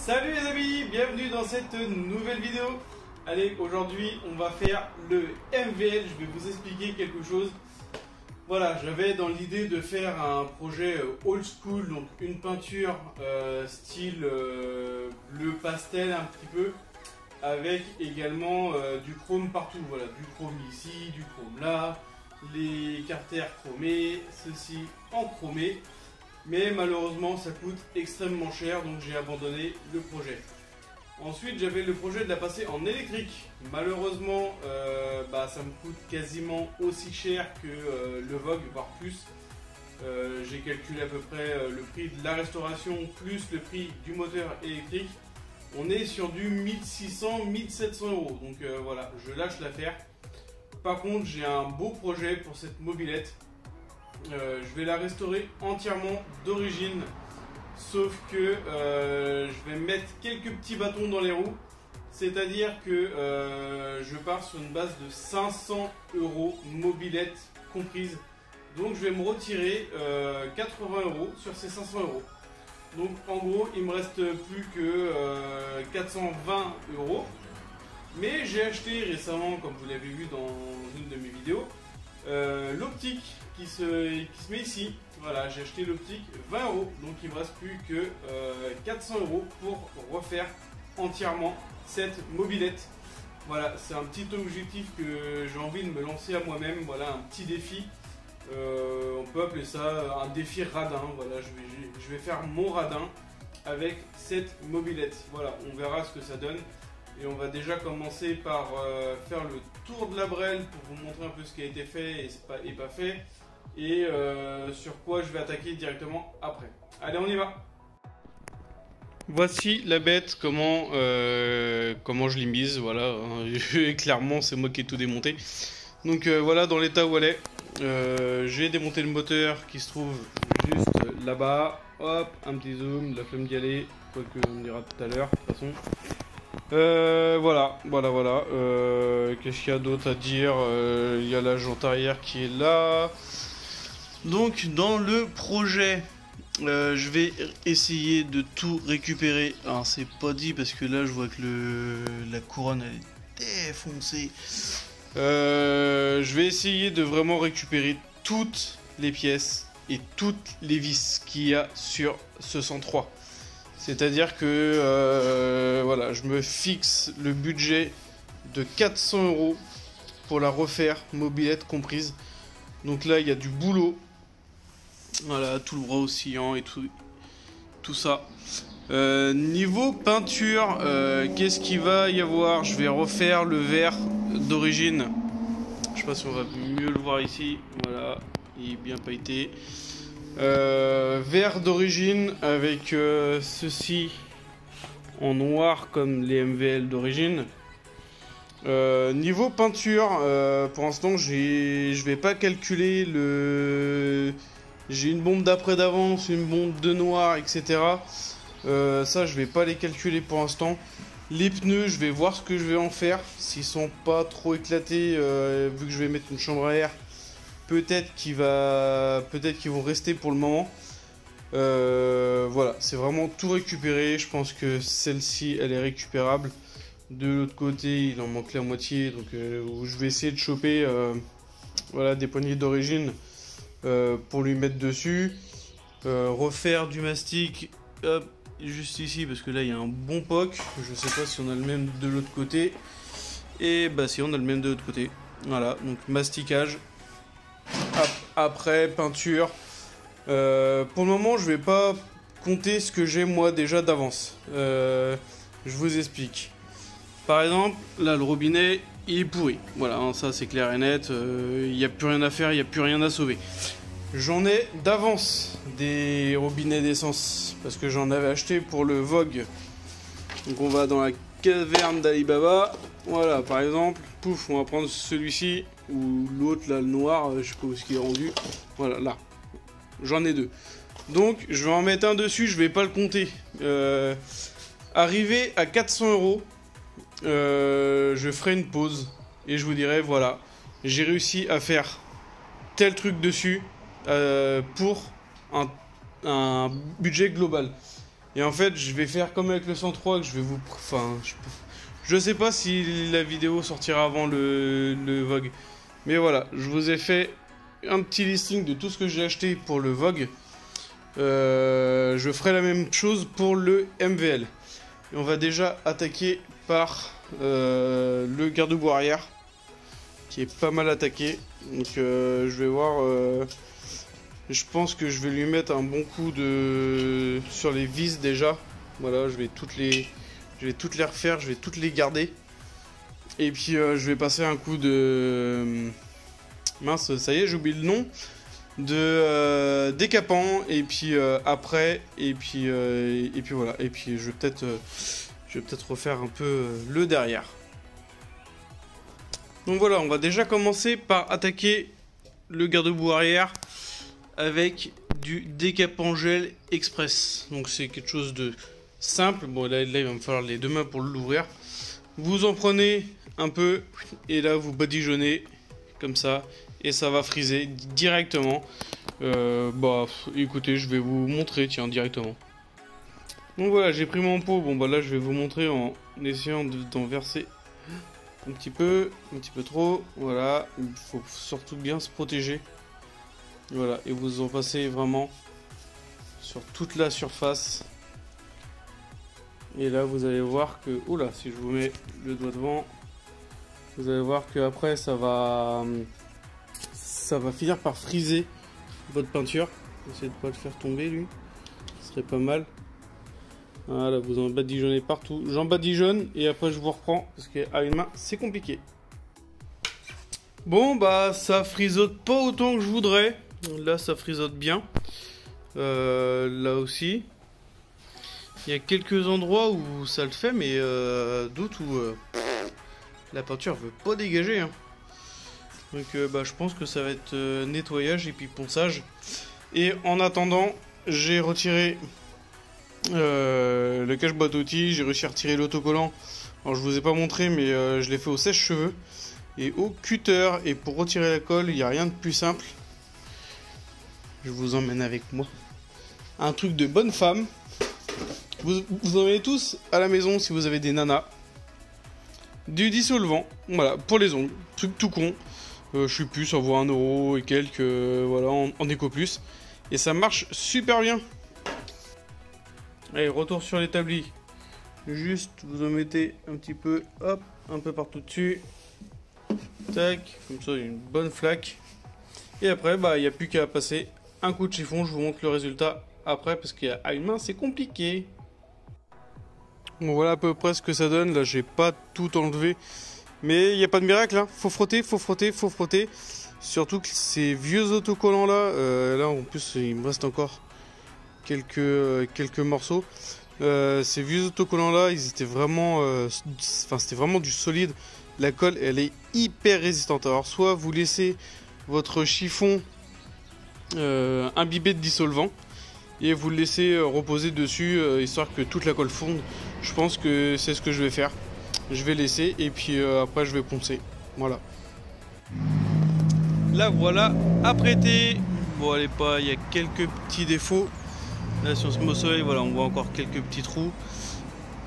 Salut les amis, bienvenue dans cette nouvelle vidéo. Allez, aujourd'hui on va faire le MVL, je vais vous expliquer quelque chose. Voilà, j'avais dans l'idée de faire un projet old school, donc une peinture style bleu pastel un petit peu, avec également du chrome partout. Voilà, du chrome ici, du chrome là, les carters chromés, ceci en chromé. Mais malheureusement ça coûte extrêmement cher, donc j'ai abandonné le projet. Ensuite j'avais le projet de la passer en électrique. Malheureusement ça me coûte quasiment aussi cher que le Vogue, voire plus. J'ai calculé à peu près le prix de la restauration plus le prix du moteur électrique. On est sur du 1600-1700 euros, donc voilà, je lâche l'affaire. Par contre j'ai un beau projet pour cette mobilette. Je vais la restaurer entièrement d'origine, sauf que je vais mettre quelques petits bâtons dans les roues, c'est à dire que je pars sur une base de 500 euros mobilette comprise, donc je vais me retirer 80 euros sur ces 500 euros. Donc en gros il me reste plus que 420 euros, mais j'ai acheté récemment, comme vous l'avez vu dans une de mes vidéos, l'optique qui se met ici. Voilà, j'ai acheté l'optique 20 euros, donc il me reste plus que 400 euros pour refaire entièrement cette mobilette. Voilà, c'est un petit objectif que j'ai envie de me lancer à moi-même. Voilà, un petit défi. On peut appeler ça un défi radin. Voilà, je vais faire mon radin avec cette mobilette. Voilà, on verra ce que ça donne. Et on va déjà commencer par faire le tour de la brelle pour vous montrer un peu ce qui a été fait et pas fait. Et sur quoi je vais attaquer directement après. Allez, on y va. Voici la bête, comment je l'ai mise. Voilà, clairement c'est moi qui ai tout démonté. Donc voilà dans l'état où elle est. J'ai démonté le moteur qui se trouve juste là-bas. Hop, un petit zoom, la flemme d'y aller. Quoi que on dira tout à l'heure de toute façon. Voilà. Qu'est-ce qu'il y a d'autre à dire? Il y a la jante arrière qui est là. Donc dans le projet, je vais essayer de tout récupérer. Alors c'est pas dit parce que là je vois que la couronne elle est défoncée. Je vais essayer de vraiment récupérer toutes les pièces et toutes les vis qu'il y a sur ce 103. C'est-à-dire que voilà, je me fixe le budget de 400 euros pour la refaire, mobilette comprise. Donc là, il y a du boulot. Voilà, tout le bras oscillant et tout ça. Niveau peinture, qu'est-ce qu'il va y avoir? Je vais refaire le verre d'origine. Je sais pas si on va mieux le voir ici. Voilà, il est bien pailleté. Verre d'origine avec ceci en noir comme les MVL d'origine. Niveau peinture, pour l'instant je vais pas calculer le... J'ai une bombe d'après d'avance, une bombe de noir, etc. Ça je vais pas les calculer pour l'instant. Les pneus, je vais voir ce que je vais en faire. S'ils sont pas trop éclatés, vu que je vais mettre une chambre à air, peut-être qu'ils vont rester pour le moment. Voilà, c'est vraiment tout récupéré. Je pense que celle-ci, elle est récupérable. De l'autre côté, il en manque la moitié. Donc, je vais essayer de choper voilà, des poignées d'origine pour lui mettre dessus. Refaire du mastic hop, juste ici, parce que là, il y a un bon poc. Je sais pas si on a le même de l'autre côté. Et bah, si, on a le même de l'autre côté. Voilà, donc masticage. Après peinture, pour le moment je vais pas compter ce que j'ai moi déjà d'avance. Je vous explique. Par exemple là le robinet il est pourri, voilà hein, ça c'est clair et net, il n'y a plus rien à faire, il n'y a plus rien à sauver. J'en ai d'avance des robinets d'essence parce que j'en avais acheté pour le Vogue. Donc on va dans la caverne d'Alibaba. Voilà par exemple, pouf, on va prendre celui-ci ou l'autre là, le noir, je sais pas où ce qu'il est rendu. Voilà, là, j'en ai deux. Donc, je vais en mettre un dessus, je vais pas le compter. Arrivé à 400 euros, je ferai une pause et je vous dirai, voilà, j'ai réussi à faire tel truc dessus pour un budget global. Et en fait, je vais faire comme avec le 103 que je vais vous... Enfin, je sais pas si la vidéo sortira avant le Vogue. Mais voilà, je vous ai fait un petit listing de tout ce que j'ai acheté pour le Vogue. Je ferai la même chose pour le MVL. Et on va déjà attaquer par le garde-boue arrière, qui est pas mal attaqué. Donc je vais voir... je pense que je vais lui mettre un bon coup sur les vis déjà. Voilà, je vais toutes les refaire, je vais toutes les garder. Et puis je vais passer un coup de... Mince, ça y est, j'ai oublié le nom. De décapant. Et puis après, et puis voilà. Et puis je vais peut-être refaire un peu le derrière. Donc voilà, on va déjà commencer par attaquer le garde-boue arrière avec du décapant gel express. Donc c'est quelque chose de simple. Bon là il va me falloir les deux mains pour l'ouvrir. Vous en prenez un peu et là vous badigeonnez comme ça et ça va friser directement. Bah écoutez, je vais vous montrer tiens directement. Donc voilà, j'ai pris mon pot. Bon bah là je vais vous montrer en essayant d'en verser un petit peu trop. Voilà, il faut surtout bien se protéger. Voilà, et vous en passez vraiment sur toute la surface. Et là, vous allez voir que... Oula, si je vous mets le doigt devant, vous allez voir que après ça va finir par friser votre peinture. Essayez de ne pas le faire tomber, lui. Ce serait pas mal. Voilà, vous en badigeonnez partout. J'en badigeonne et après je vous reprends parce qu'à une main, c'est compliqué. Bon, bah, ça frisote pas autant que je voudrais. Là, ça frisote bien. Là aussi. Il y a quelques endroits où ça le fait, mais d'autres où la peinture veut pas dégager. Hein. Donc, bah, je pense que ça va être nettoyage et puis ponçage. Et en attendant, j'ai retiré le cache boîte outils. J'ai réussi à retirer l'autocollant. Alors, je vous ai pas montré, mais je l'ai fait au sèche-cheveux et au cutter. Et pour retirer la colle, il n'y a rien de plus simple. Je vous emmène avec moi. Un truc de bonne femme. Vous en avez tous à la maison si vous avez des nanas. Du dissolvant. Voilà, pour les ongles. Truc tout con. Je sais plus, ça vaut 1 € et quelques. Voilà, en éco plus. Et ça marche super bien. Allez, retour sur l'établi. Juste, vous en mettez un petit peu. Hop, un peu partout dessus. Tac, comme ça, il y a une bonne flaque. Et après, bah, il n'y a plus qu'à passer un coup de chiffon. Je vous montre le résultat après parce qu'à une main, c'est compliqué. Bon, voilà à peu près ce que ça donne. Là, j'ai pas tout enlevé. Mais il n'y a pas de miracle. Hein. Faut frotter, faut frotter, faut frotter. Surtout que ces vieux autocollants là, là en plus, il me reste encore quelques morceaux. Ces vieux autocollants là, ils étaient vraiment, c'était vraiment du solide. La colle, elle est hyper résistante. Alors, soit vous laissez votre chiffon imbibé de dissolvant et vous le laissez reposer dessus histoire que toute la colle fonde. Je pense que c'est ce que je vais faire. Je vais laisser et puis après je vais poncer. Voilà. Là voilà apprêté. Bon elle est pas, il y a quelques petits défauts. Là sur ce mot soleil, voilà, on voit encore quelques petits trous.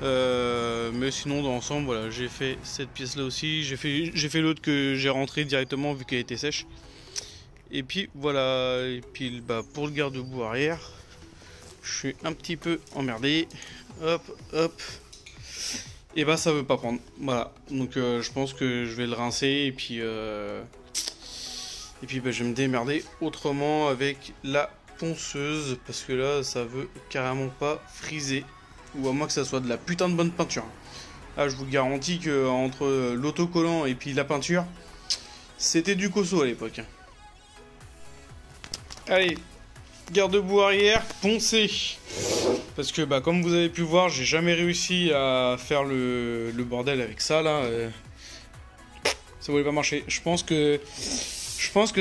Mais sinon dans l'ensemble, voilà, j'ai fait cette pièce là aussi. J'ai fait l'autre que j'ai rentré directement vu qu'elle était sèche. Et puis voilà. Et puis bah, pour le garde-boue arrière, je suis un petit peu emmerdé. Hop, hop. Et bah ça veut pas prendre. Voilà. Donc je pense que je vais le rincer et puis bah, je vais me démerder autrement avec la ponceuse parce que là ça veut carrément pas friser. Ou à moins que ça soit de la putain de bonne peinture. Là je vous garantis que entre l'autocollant et puis la peinture, c'était du cosso à l'époque. Allez, garde-boue arrière, poncé. Parce que bah, comme vous avez pu voir, j'ai jamais réussi à faire le bordel avec ça là. Ça voulait pas marcher. Je pense que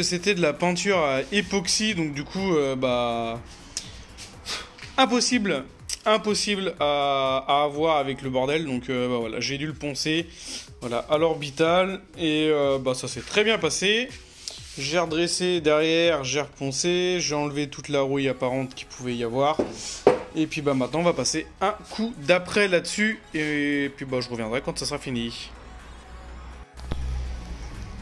c'était de la peinture à époxy, donc du coup bah impossible à avoir avec le bordel. Donc bah, voilà, j'ai dû le poncer voilà, à l'orbital et bah, ça s'est très bien passé. J'ai redressé derrière, j'ai reponcé, j'ai enlevé toute la rouille apparente qu'il pouvait y avoir. Et puis bah maintenant on va passer un coup d'après là-dessus. Et puis bah je reviendrai quand ça sera fini.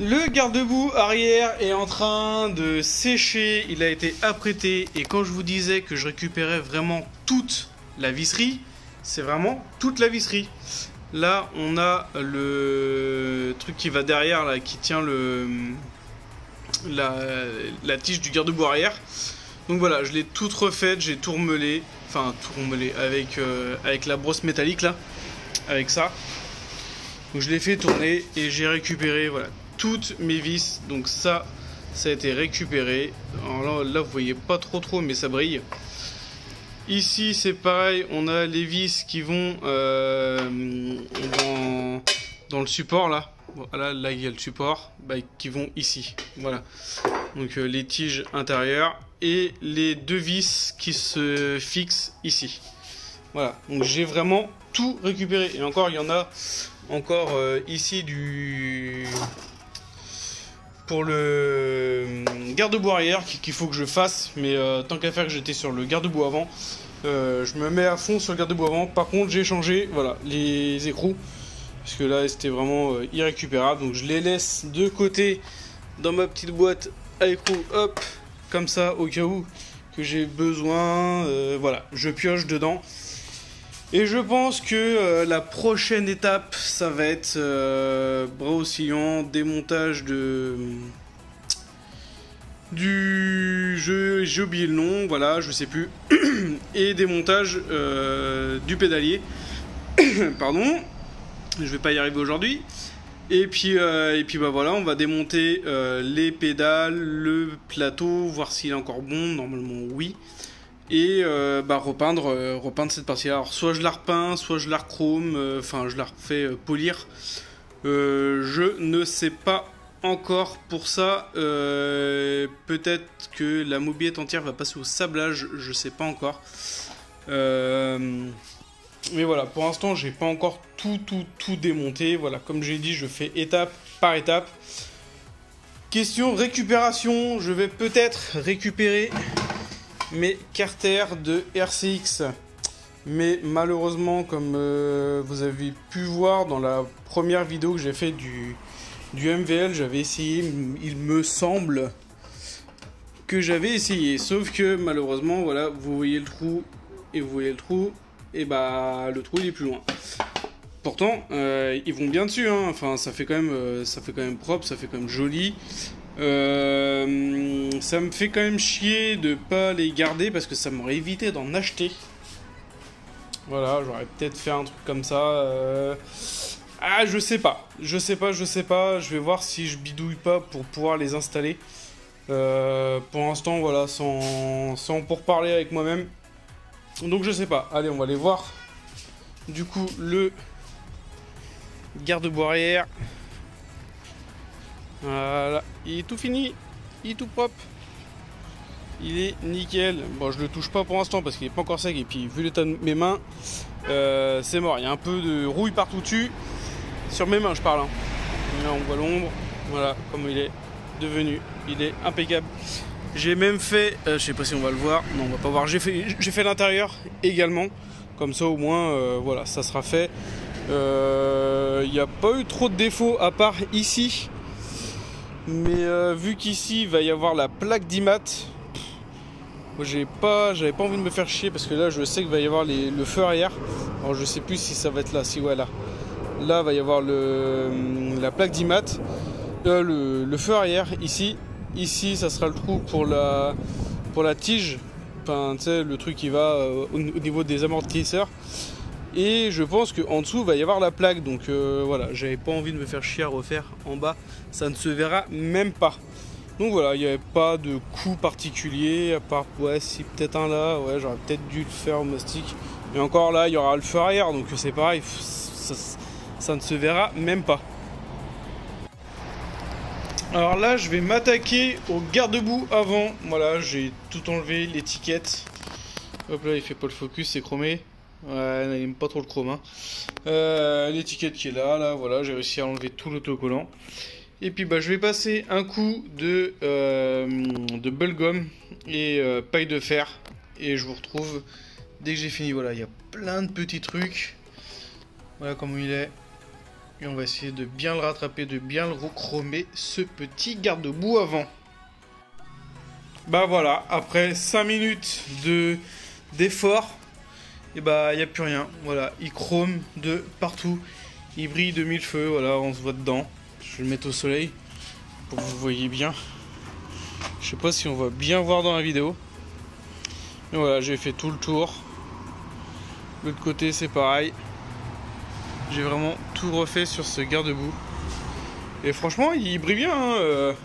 Le garde-boue arrière est en train de sécher, il a été apprêté et quand je vous disais que je récupérais vraiment toute la visserie, c'est vraiment toute la visserie. Là on a le truc qui va derrière là, qui tient la tige du garde-boue arrière. Donc voilà, je l'ai toute refaite, j'ai tout remelé, enfin tout remelé avec la brosse métallique là, avec ça. Donc je l'ai fait tourner et j'ai récupéré voilà toutes mes vis, donc ça a été récupéré. Alors là vous voyez pas trop mais ça brille. Ici c'est pareil, on a les vis qui vont dans le support là. Voilà, là il y a le support qui vont ici. Voilà, donc les tiges intérieures et les deux vis qui se fixent ici. Voilà, donc j'ai vraiment tout récupéré. Et encore il y en a encore ici pour le garde-boue arrière qu'il faut que je fasse, mais tant qu'à faire que j'étais sur le garde-boue avant, je me mets à fond sur le garde-boue avant. Par contre j'ai changé voilà les écrous parce que là c'était vraiment irrécupérable, donc je les laisse de côté dans ma petite boîte à écrous, hop, comme ça au cas où que j'ai besoin, voilà, je pioche dedans. Et je pense que la prochaine étape, ça va être bras oscillants, démontage du jeu, j'ai oublié le nom, voilà, je sais plus, et démontage du pédalier. Pardon, je vais pas y arriver aujourd'hui. Et puis bah voilà, on va démonter les pédales, le plateau, voir s'il est encore bon, normalement oui. Et repeindre cette partie-là. Alors soit je la repeins, soit je la rechrome, enfin je la refais polir. Je ne sais pas encore pour ça. Peut-être que la mobilette entière va passer au sablage, je sais pas encore. Mais voilà, pour l'instant j'ai pas encore tout démonté. Voilà, comme j'ai dit, je fais étape par étape. Question récupération, je vais peut-être récupérer mes carters de RCX, mais malheureusement comme vous avez pu voir dans la première vidéo que j'ai fait du MVL, j'avais essayé, il me semble que j'avais essayé, sauf que malheureusement voilà, vous voyez le trou et vous voyez le trou, et bah le trou il est plus loin. Pourtant ils vont bien dessus hein. Enfin ça fait quand même propre, ça fait quand même joli. Ça me fait quand même chier de pas les garder parce que ça m'aurait évité d'en acheter. Voilà, j'aurais peut-être fait un truc comme ça. Ah, je sais pas. Je vais voir si je bidouille pas pour pouvoir les installer. Pour l'instant, voilà, sans pourparler avec moi-même. Donc je sais pas. Allez, on va aller voir. Du coup, le garde-boue arrière. Voilà, il est tout fini, il est tout propre, il est nickel. Bon, je le touche pas pour l'instant parce qu'il est pas encore sec et puis vu l'état de mes mains, c'est mort. Il y a un peu de rouille partout dessus, sur mes mains je parle. Hein. Là on voit l'ombre, voilà comme il est devenu, il est impeccable. J'ai même fait, je sais pas si on va le voir, non on va pas voir. J'ai fait l'intérieur également, comme ça au moins, voilà, ça sera fait. Il n'y a pas eu trop de défauts à part ici. Mais vu qu'ici il va y avoir la plaque d'IMAT, j'avais pas envie de me faire chier parce que là je sais qu'il va y avoir le feu arrière. Alors je sais plus si ça va être là, si ouais là. Là va y avoir la plaque d'IMAT, le feu arrière ici. Ici ça sera le trou pour la tige, enfin tu sais le truc qui va au niveau des amortisseurs. Et je pense qu'en dessous va y avoir la plaque, donc voilà, j'avais pas envie de me faire chier à refaire en bas, ça ne se verra même pas. Donc voilà, il n'y avait pas de coup particulier, à part, ouais, si peut-être un là, ouais, j'aurais peut-être dû le faire au mastic. Mais encore là, il y aura le feu arrière, donc c'est pareil, ça ne se verra même pas. Alors là, je vais m'attaquer au garde-boue avant, voilà, j'ai tout enlevé, l'étiquette. Hop là, il fait pas le focus, c'est chromé. Ouais, il n'aime pas trop le chrome. Hein. L'étiquette qui est là, voilà, j'ai réussi à enlever tout l'autocollant. Et puis bah, je vais passer un coup de bubblegum et paille de fer. Et je vous retrouve Dès que j'ai fini, voilà, il y a plein de petits trucs. Voilà comment il est. Et on va essayer de bien le rattraper, de bien le rechromer, ce petit garde-boue avant. Bah voilà, après 5 minutes d'effort, et bah il n'y a plus rien. Voilà, il chrome de partout. Il brille de mille feux, voilà, on se voit dedans. Je vais le mettre au soleil pour que vous voyez bien. Je sais pas si on va bien voir dans la vidéo. Mais voilà, j'ai fait tout le tour. L'autre côté c'est pareil. J'ai vraiment tout refait sur ce garde-boue. Et franchement, il brille bien. Hein.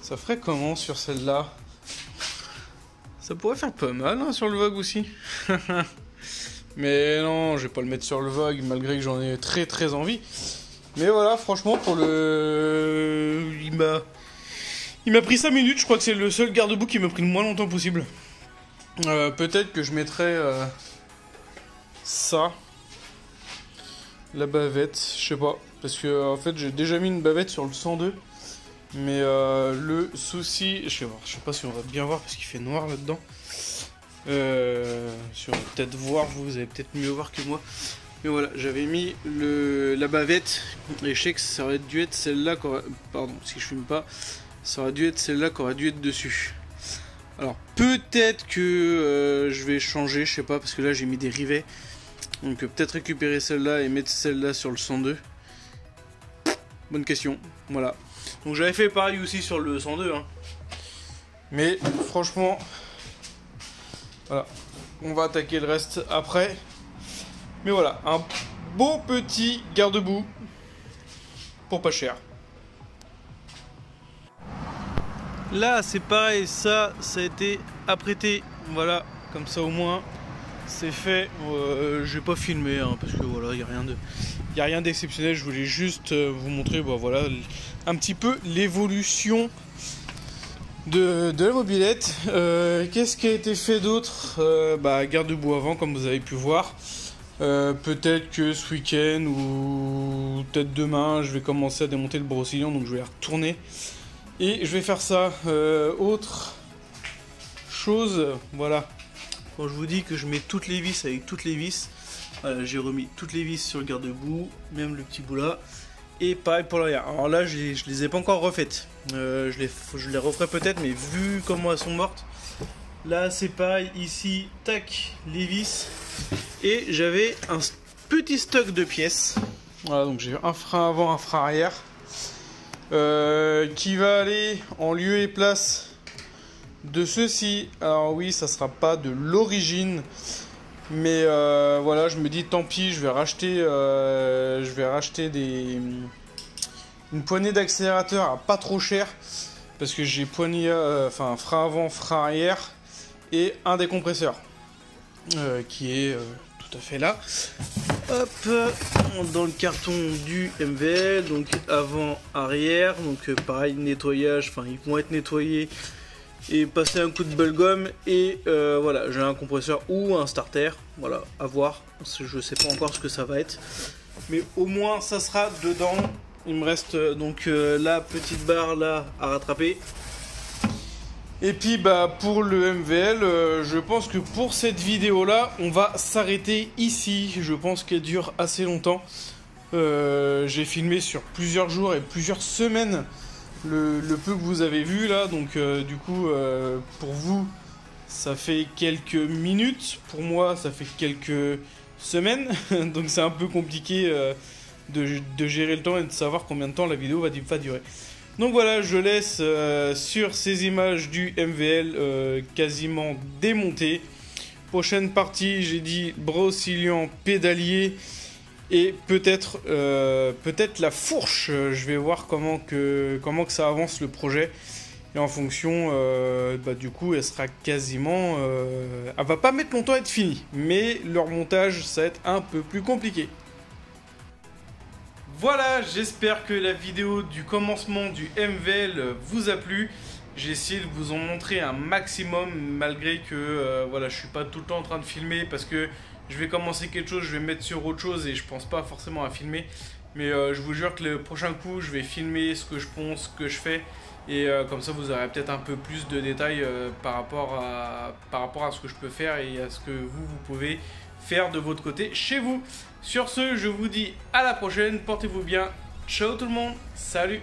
Ça ferait comment sur celle-là? Ça pourrait faire pas mal hein, sur le Vogue aussi. Mais non, je vais pas le mettre sur le Vogue malgré que j'en ai très très envie. Mais voilà, franchement, pour le... Il m'a pris 5 minutes. Je crois que c'est le seul garde-boue qui m'a pris le moins longtemps possible. Peut-être que je mettrai ça. La bavette, je sais pas. Parce que en fait j'ai déjà mis une bavette sur le 102. Mais le souci, je sais pas si on va bien voir parce qu'il fait noir là-dedans. Si on va peut-être voir, vous allez peut-être mieux voir que moi. Mais voilà, j'avais mis la bavette. Et je sais que ça aurait dû être celle-là. Pardon, si je fume pas. Ça aurait dû être celle-là qui aurait dû être dessus. Alors peut-être que je vais changer, je sais pas, parce que là j'ai mis des rivets. Donc peut-être récupérer celle-là et mettre celle-là sur le 102. Bonne question, voilà. Donc j'avais fait pareil aussi sur le 102. Hein. Mais franchement, voilà. On va attaquer le reste après. Mais voilà, un beau petit garde-boue pour pas cher. Là c'est pareil, ça a été apprêté. Voilà, comme ça au moins. C'est fait, je vais pas filmer hein, parce que voilà, il n'y a rien d'exceptionnel. Je voulais juste vous montrer voilà, un petit peu l'évolution de la mobilette. Qu'est-ce qui a été fait d'autre? Garde-boue avant, comme vous avez pu voir. Peut-être que ce week-end ou peut-être demain, je vais commencer à démonter le brossillon, donc je vais retourner. Et je vais faire ça. Autre chose, voilà. Quand je vous dis que je mets toutes les vis avec toutes les vis, voilà, j'ai remis toutes les vis sur le garde-boue, même le petit bout là. Et pareil pour l'arrière. Alors là, je les ai pas encore refaites. Je les referai peut-être, mais vu comment elles sont mortes. Là, c'est pareil. Ici, tac, les vis. Et j'avais un petit stock de pièces. Voilà, donc j'ai un frein avant, un frein arrière. Qui va aller en lieu et place de ceci. Alors oui, ça sera pas de l'origine, mais voilà, je me dis tant pis, je vais racheter une poignée d'accélérateur à pas trop cher, parce que j'ai frein avant, frein arrière et un décompresseur qui est tout à fait là. Hop, dans le carton du MVL, donc avant, arrière, donc pareil, nettoyage, enfin ils vont être nettoyés et passer un coup de belle-gomme. Et voilà, j'ai un compresseur ou un starter, voilà, à voir, je sais pas encore ce que ça va être, mais au moins ça sera dedans. Il me reste donc la petite barre là à rattraper. Et puis pour le MVL, je pense que pour cette vidéo là, on va s'arrêter ici. Je pense qu'elle dure assez longtemps. J'ai filmé sur plusieurs jours et plusieurs semaines le peu que vous avez vu là. Donc du coup, pour vous, ça fait quelques minutes. Pour moi, ça fait quelques semaines. Donc c'est un peu compliqué de gérer le temps et de savoir combien de temps la vidéo va durer. Donc voilà, je laisse sur ces images du MVL quasiment démonté. Prochaine partie, j'ai dit brossillon pédalier et peut-être la fourche. Je vais voir comment que ça avance le projet. Et en fonction, du coup, elle sera quasiment... elle va pas mettre longtemps à être finie. Mais leur montage, ça va être un peu plus compliqué. Voilà, j'espère que la vidéo du commencement du MVL vous a plu. J'ai essayé de vous en montrer un maximum, malgré que voilà, je suis pas tout le temps en train de filmer, parce que je vais commencer quelque chose, je vais me mettre sur autre chose et je pense pas forcément à filmer. Mais je vous jure que le prochain coup, je vais filmer ce que je pense, ce que je fais, Et comme ça, vous aurez peut-être un peu plus de détails par rapport à ce que je peux faire et à ce que vous pouvez faire de votre côté chez vous. Sur ce, je vous dis à la prochaine, portez-vous bien. Ciao tout le monde, salut!